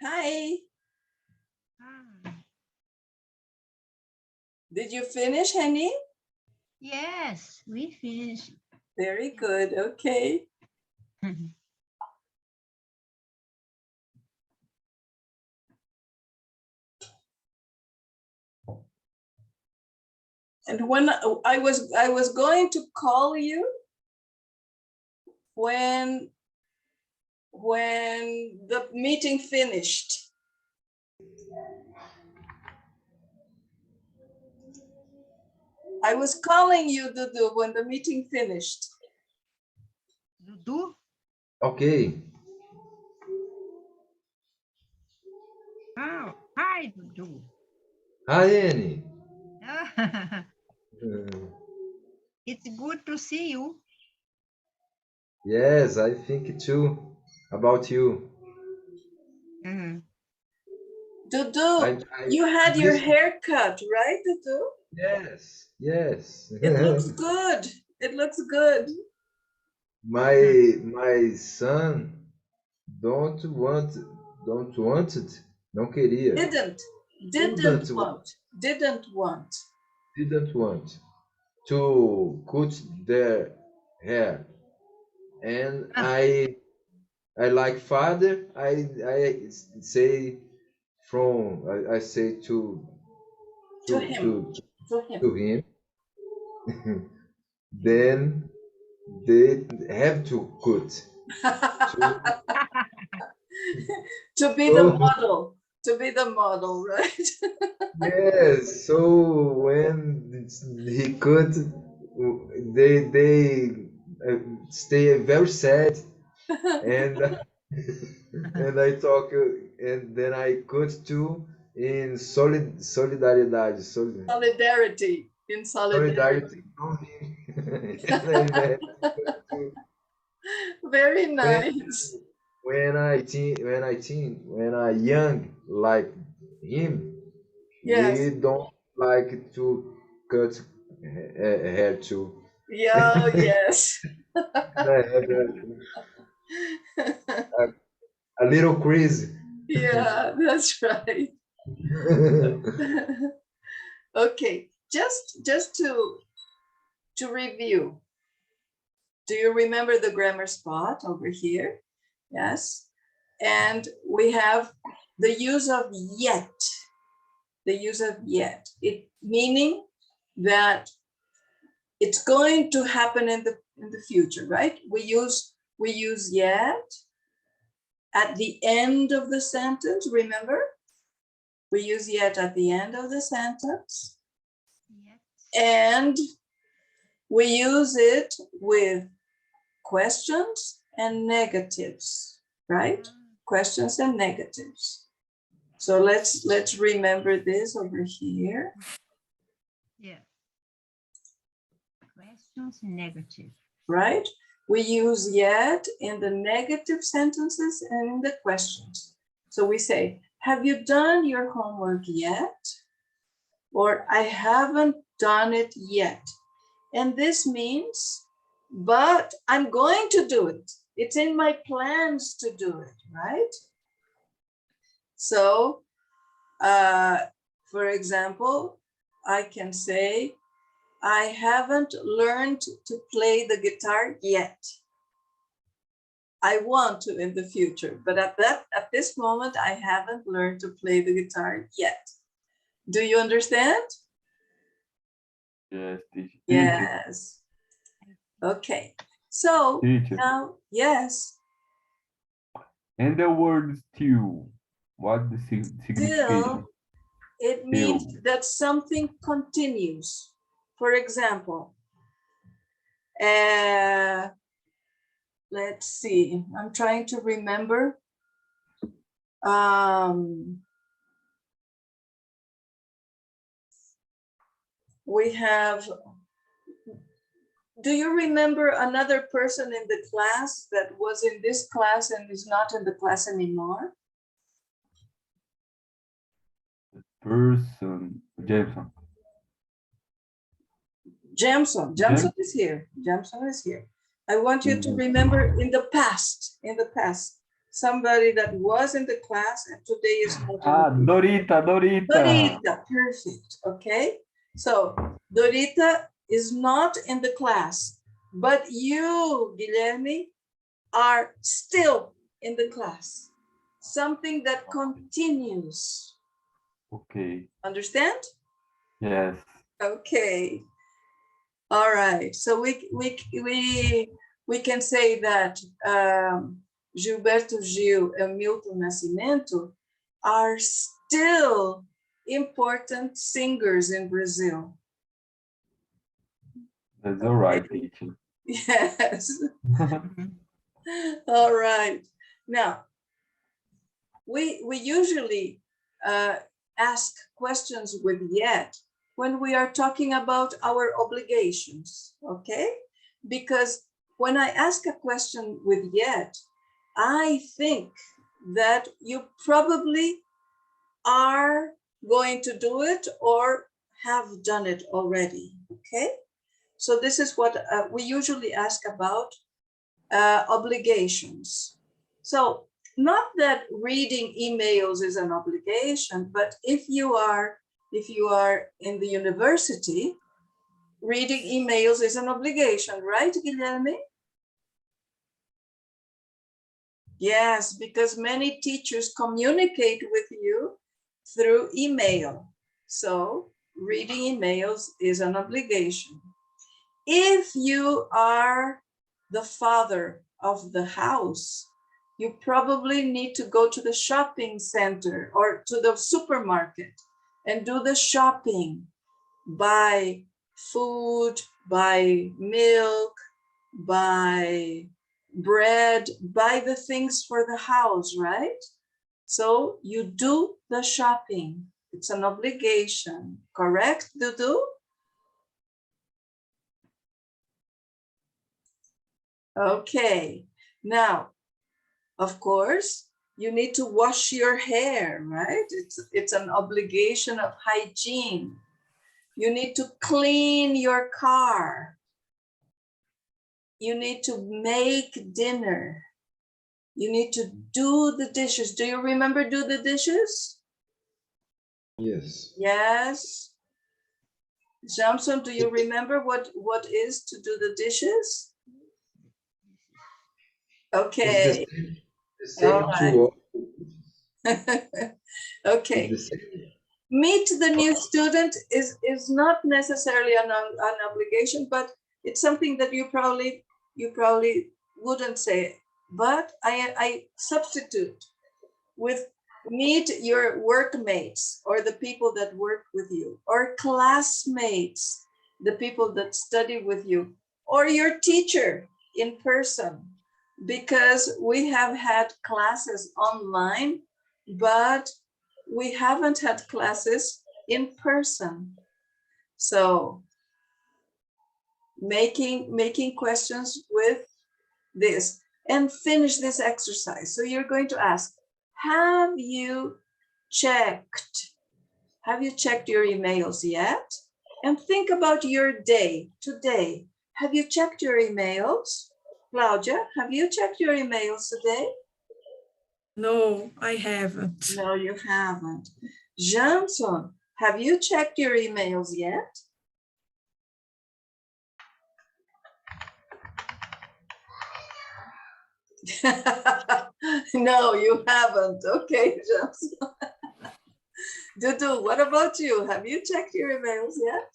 Hi. Ah, Did you finish, Henny? yes, we finished. Very good. Okay. And when I was going to call you when the meeting finished. I was calling you, Dudu, when the meeting finished. Dudu? Okay. Oh, hi, Dudu. Hi, Annie. It's good to see you. Yes, I think too. About you. Mhm. Dudu, I you had your miss. hair cut, right, Dudu? Yes, yes. It looks good. It looks good. My son don't want it. Não queria. Didn't Didn't want. didn't want to cut their hair. And Ah, I like father. I say I say To to him. to To him. to him. Then they have to cut. To, To be the so model. To be the model, right? yes, so when he cut, they stay very sad, and and I talk and then I cut too in solidariedade, Solidarity. In solidarity. solidarity from him. And I to Very when nice. when I young like him, Yes. we don't like to cut hair too. Yeah, yes. And I have a little crazy. Yeah, that's right. Okay, just to review. Do you remember the grammar spot over here? Yes. And we have the use of yet. The use of yet. It meaning that it's going to happen in the future, right? We use yet at the end of the sentence, remember? We use yet at the end of the sentence. yes. And we use it with questions and negatives, right? Questions and negatives. So let's remember this over here. Yeah. Questions negative. Right? We use yet in the negative sentences and in the questions. So we say, have you done your homework yet? Or I haven't done it yet. And this means, but I'm going to do it. It's in my plans to do it, right? So, for example, I can say, I haven't learned to play the guitar yet. I want to in the future, but at this moment, I haven't learned to play the guitar yet. Do you understand? Yes, teacher. Yes. Okay. So Teacher. now, yes. And the word still, what the signification? Still, it means that something continues. For example, let's see, I'm trying to remember. We have, do you remember another person in the class that was in this class and is not in the class anymore? Person, Jameson. Jamson is here. Jamson is here. I want you to remember in the past, Somebody that was in the class and today is not. Ah, Dorita, Dorita. Dorita, perfect. Okay. So Dorita is not in the class, but you, Guilherme, are still in the class. Something that continues. Okay. Understand? Yes. Okay. All right. So we can say that Gilberto Gil and Milton Nascimento are still important singers in Brazil. That's all right, teacher. Yes. All right. Now, we usually ask questions with yet when we are talking about our obligations, okay? Because when I ask a question with yet, I think that you probably are going to do it or have done it already, okay? So this is what we usually ask about obligations. So not that reading emails is an obligation, but if you are in the university, reading emails is an obligation, right, Guilherme? Yes, because many teachers communicate with you through email. So reading emails is an obligation. If you are the father of the house, you probably need to go to the shopping center or to the supermarket and do the shopping, buy food, buy milk, buy bread, buy the things for the house, right? So you do the shopping. It's an obligation, correct, Dudu? Okay, now, of course, you need to wash your hair, right? It's an obligation of hygiene. You need to clean your car. You need to make dinner. You need to do the dishes. Do you remember do the dishes? Yes. Yes. Jamson, do you remember what is to do the dishes? Okay. It's the All same to Okay. it's the same. Meet the new student is not necessarily an obligation, but it's something that you probably wouldn't say. But I substitute with meet your workmates or the people that work with you, or classmates, the people that study with you, or your teacher in person, because we have had classes online, but we haven't had classes in person. So making questions with this and finish this exercise. So you're going to ask, have you checked your emails yet? And think about your day today. Have you checked your emails? Claudia, have you checked your emails today? No, I haven't. No, you haven't. Johnson, have you checked your emails yet? No, you haven't. Okay, Johnson. Dudu, what about you? Have you checked your emails yet?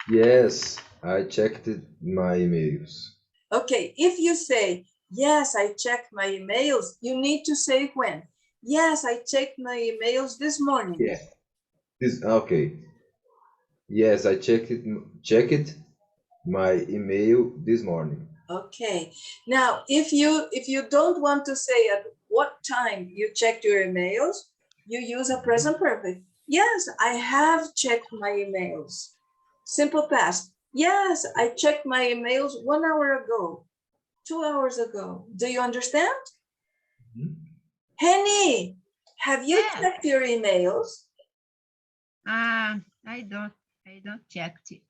Yes, I checked my emails. Okay, if you say, yes, I checked my emails, you need to say when. Yes, I checked my emails this morning. Yeah. This okay. Yes, I checked my email this morning. Okay. Now, if you don't want to say at what time you checked your emails, you use a present perfect. Yes, I have checked my emails. Simple past. Yes, I checked my emails 1 hour ago, 2 hours ago. Do you understand? Henny, have you Yes. checked your emails? I don't check it.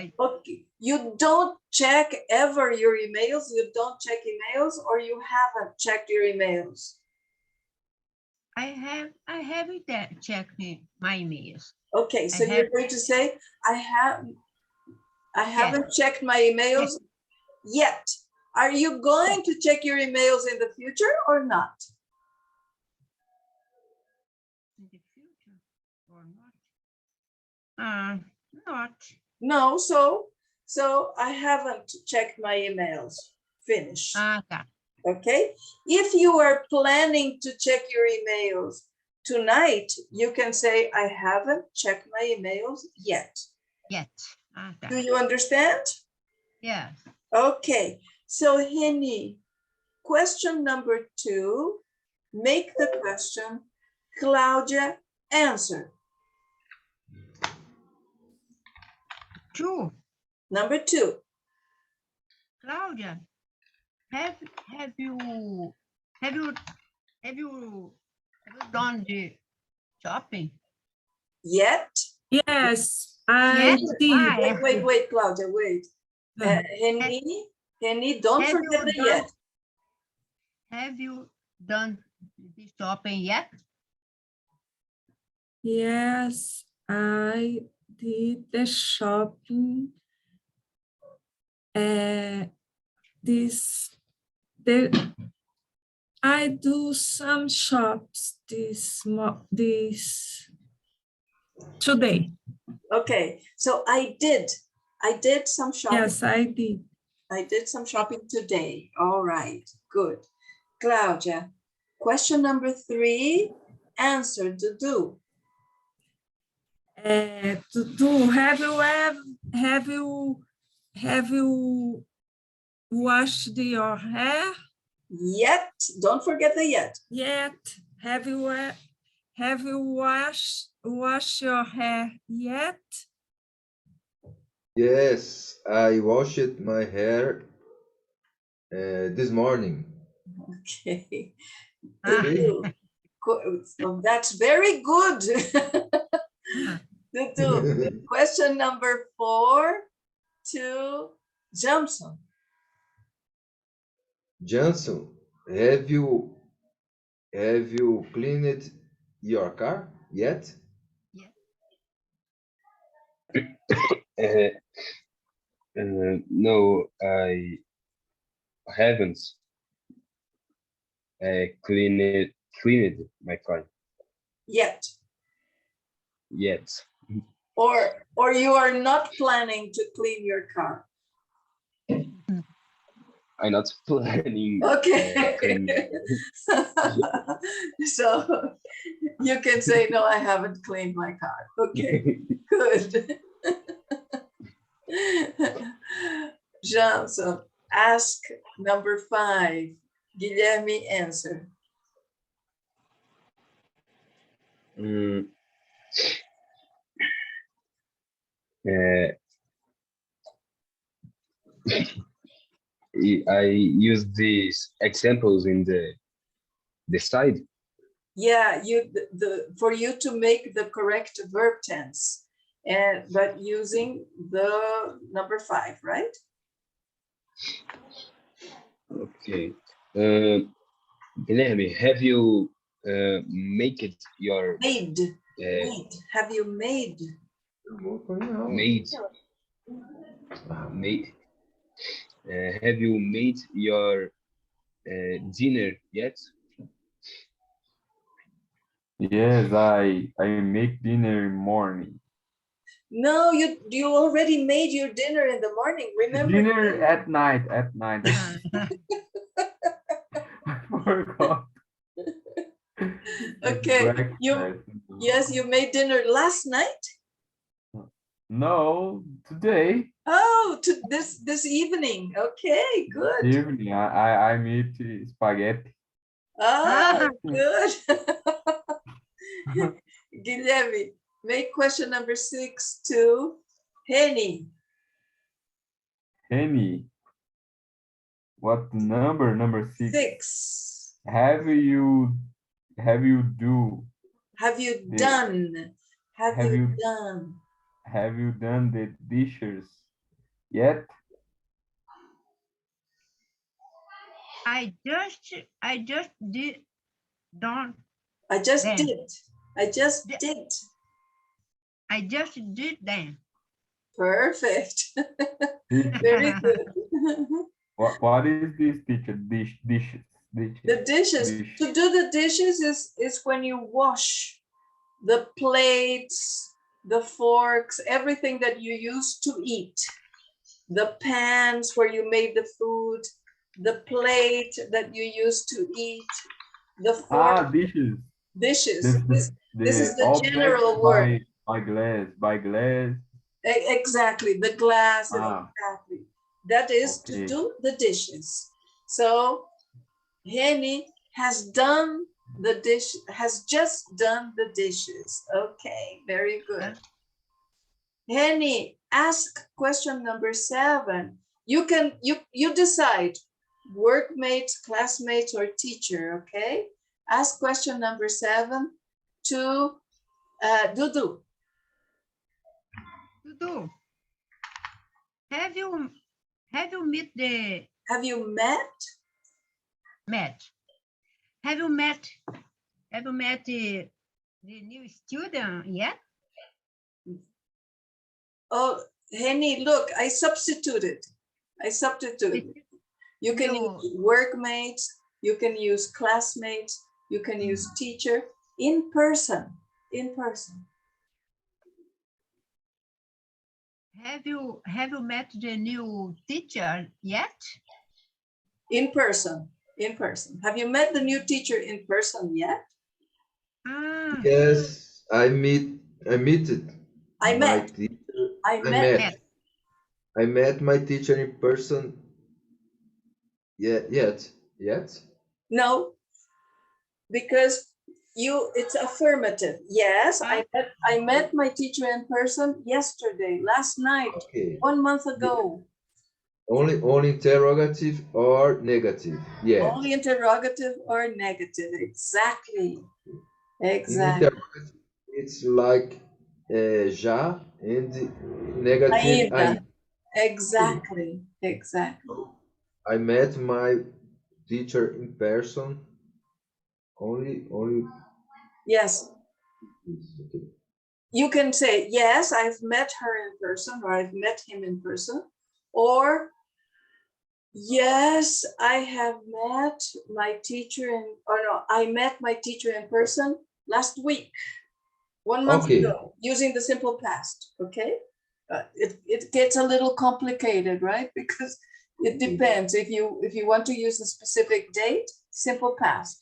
Okay, you don't check ever your emails? You don't check emails, or you haven't checked your emails? I haven't checked my emails. Okay, so I you're have- going to say, I haven't checked my emails yet. Are you going to check your emails in the future or not? In the future or not? Not. No, so I haven't checked my emails. Finish. Tá. Okay. If you are planning to check your emails tonight, you can say, I haven't checked my emails yet. Yet. Tá. Do you understand? Yes. Okay. So, Reni, question number 2, make the question, Claudia, answer. 2. Number 2. Claudia, have you done the shopping? Yet? Yes, I Yes. did. Wait, Claudia, wait. Reni, don't Have forget you the done- yet. Have you done the shopping yet? Yes, I did the shopping. I do some shops this today. Okay, so I did some shopping. Yes, I did. I did some shopping today. All right, good. Claudia, question number 3, answer Dudu. Dudu, have you washed your hair Yet, don't forget the yet. yet? Have you washed your hair yet? Yes, I washed my hair this morning. Okay. Okay. So that's very good. Dudu, question number 4 to Johnson. Johnson, have you cleaned your car yet? No, I haven't cleaned my car Yet. yet. Or you are not planning to clean your car. I'm not planning. Okay. Cleaning. So you can say, no, I haven't cleaned my car. Okay, good. Johnson, ask number 5. Guilherme, answer. Mm, uh, I use these examples in the side. Yeah, for you to make the correct verb tense, but using the number 5, right? Okay. Guilherme, have you made your Made. Have you made? Have you made your dinner yet? Yes, I make dinner in morning. No, you already made your dinner in the morning. Remember? Dinner at night. I forgot. Okay. Yes, you made dinner last night. No, today. Oh, to this evening. Okay, good. Evening. I made spaghetti. Oh, good. Guilherme, make question number 6 to Reni. Henny. What number? Number 6. 6. Have you Have you The- done? Have have you you- done? Have you done the dishes yet? I just did done I just Then. did. I just Di- did. I just did them. Perfect. Dish. Very good. What is this, teacher? Dishes. The dishes. Dish. To do the dishes is when you wash the plates, the forks, everything that you use to eat. The pans where you made the food, the plate that you used to eat, the fork, Dishes. dishes. The, This is the the object general word. by glass. Exactly, the glass, Ah, exactly. That is to okay. do the dishes. So Henny has done the dish, has just done the dishes. Okay, very good. Henny, ask question number 7. You decide, workmates, classmates, or teacher, okay? Ask question number 7 to Dudu. Dudu, have you met the Have you met? met? Have you met the new student yet? Oh, Henny, look, I substituted. You can No. use workmates, you can use classmates, you can use teacher in person. Have you met the new teacher yet? In person. Have you met the new teacher in person yet? Ah, Yes, I meted I my met. teacher. I I met. met. I met my teacher in person. Yet. No, because it's affirmative. Yes, I met my teacher in person yesterday, last night, Okay. 1 month ago. Only interrogative or negative. Yet. Only interrogative or negative. Exactly. In Exactly. interrogative, it's like já and negative Ainda. ainda. Exactly. I met my teacher in person. Only. Yes. Okay. You can say, yes, I've met her in person, or I've met him in person, or yes, I have met my teacher I met my teacher in person last week, 1 month Okay. ago, using the simple past, okay? It gets a little complicated, right? Because it depends. If you want to use a specific date, simple past.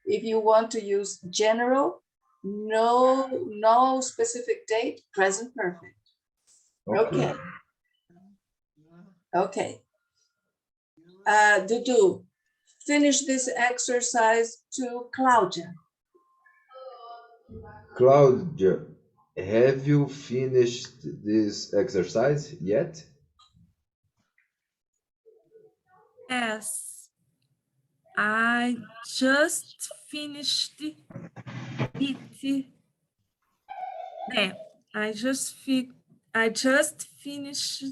If you want to use general, no specific date, present perfect. Okay. Dudu, finish this exercise to Claudia. Claudia, have you finished this exercise yet? Yes, I just finished it. Yeah, I just finished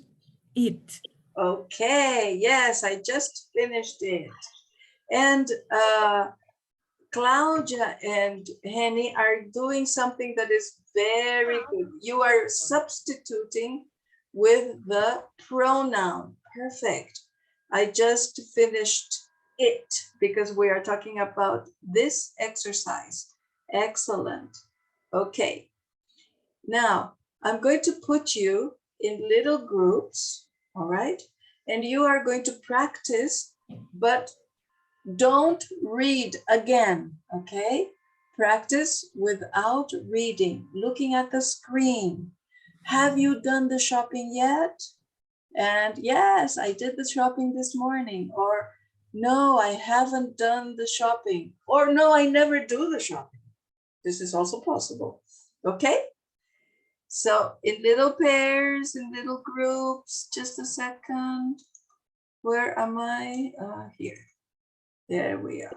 it. Okay, yes, I just finished it. And Claudia and Henny are doing something that is very good. You are substituting with the pronoun. Perfect. I just finished it because we are talking about this exercise. Excellent. Okay. Now, I'm going to put you in little groups, all right? And you are going to practice, but don't read again, okay? Practice without reading, looking at the screen. Have you done the shopping yet? And yes, I did the shopping this morning. Or no, I haven't done the shopping. Or no, I never do the shopping. This is also possible, okay? So in little pairs, in little groups, just a second. Where am I? Here. There we are.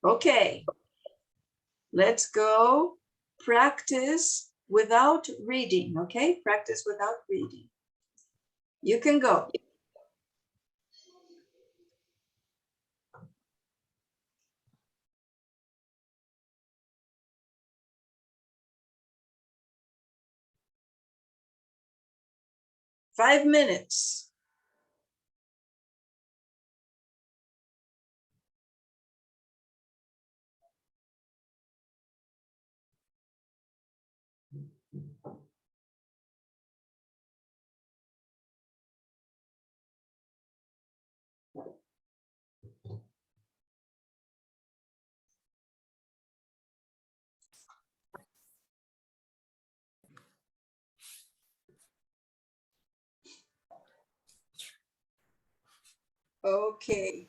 Okay. Let's go practice without reading, okay? Practice without reading. You can go. Five minutes. Okay.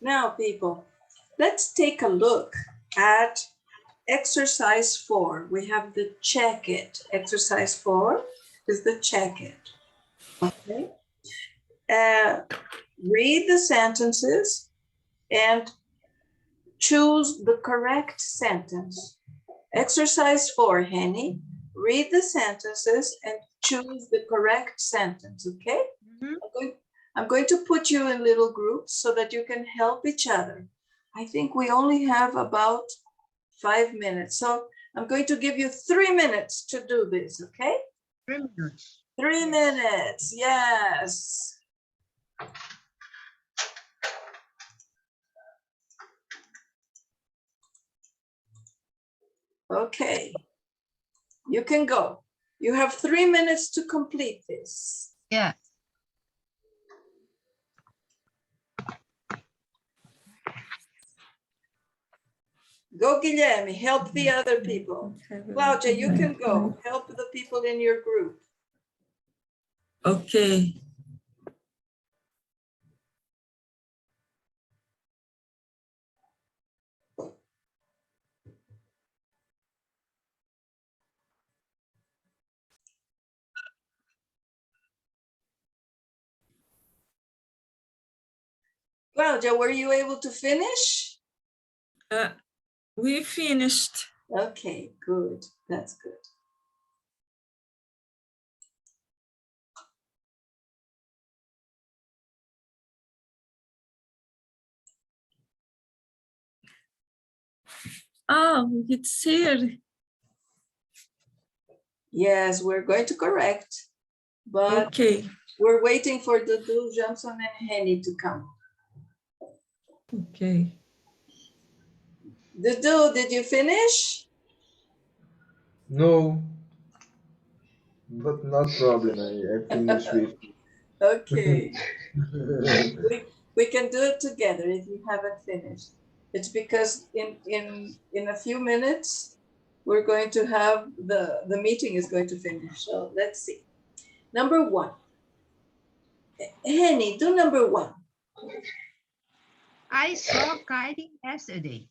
Now, people, let's take a look at exercise 4. We have the check it. Exercise 4 is the check it. Okay. Read the sentences and choose the correct sentence. Exercise 4, Henny. Read the sentences and choose the correct sentence, okay? I'm going to put you in little groups so that you can help each other. I think we only have about 5 minutes. So I'm going to give you 3 minutes to do this, okay? 3 minutes. 3 minutes, yes. Okay, you can go. You have 3 minutes to complete this. Yeah. Go, Guilherme, help the other people. Claudia, you can go. Help the people in your group. Okay. Claudia, were you able to finish? We finished. Okay, good. That's good. Oh, it's here. Yes, we're going to correct, but Okay. we're waiting for Dudu, Johnson, and Henny to come. Okay. Dudu, did you finish? No, but not problem. I finish with. Okay. We can do it together if you haven't finished. It's because in a few minutes, we're going to have the meeting is going to finish. So let's see. Number 1. Henny, do number 1. I saw kiting yesterday.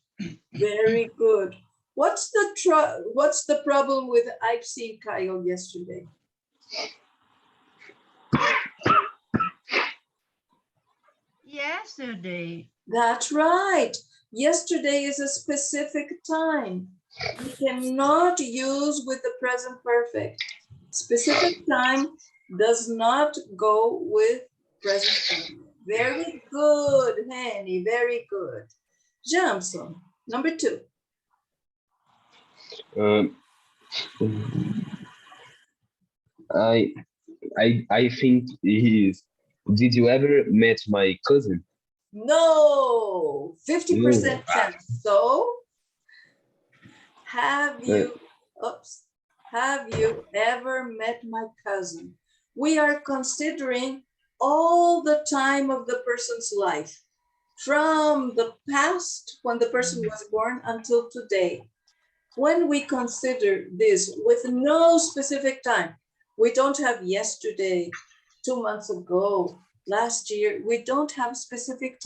Very good. What's the problem with I've seen Kyle yesterday? Yesterday. That's right. Yesterday is a specific time. You cannot use with the present perfect. Specific time does not go with present time. Very good, Henny, very good. Johnson, number 2. I think he is. Did you ever met my cousin? No, 50% chance. So, have you ever met my cousin? We are considering all the time of the person's life, from the past, when the person was born, until today. When we consider this with no specific time, we don't have yesterday, 2 months ago, last year, we don't have specific time.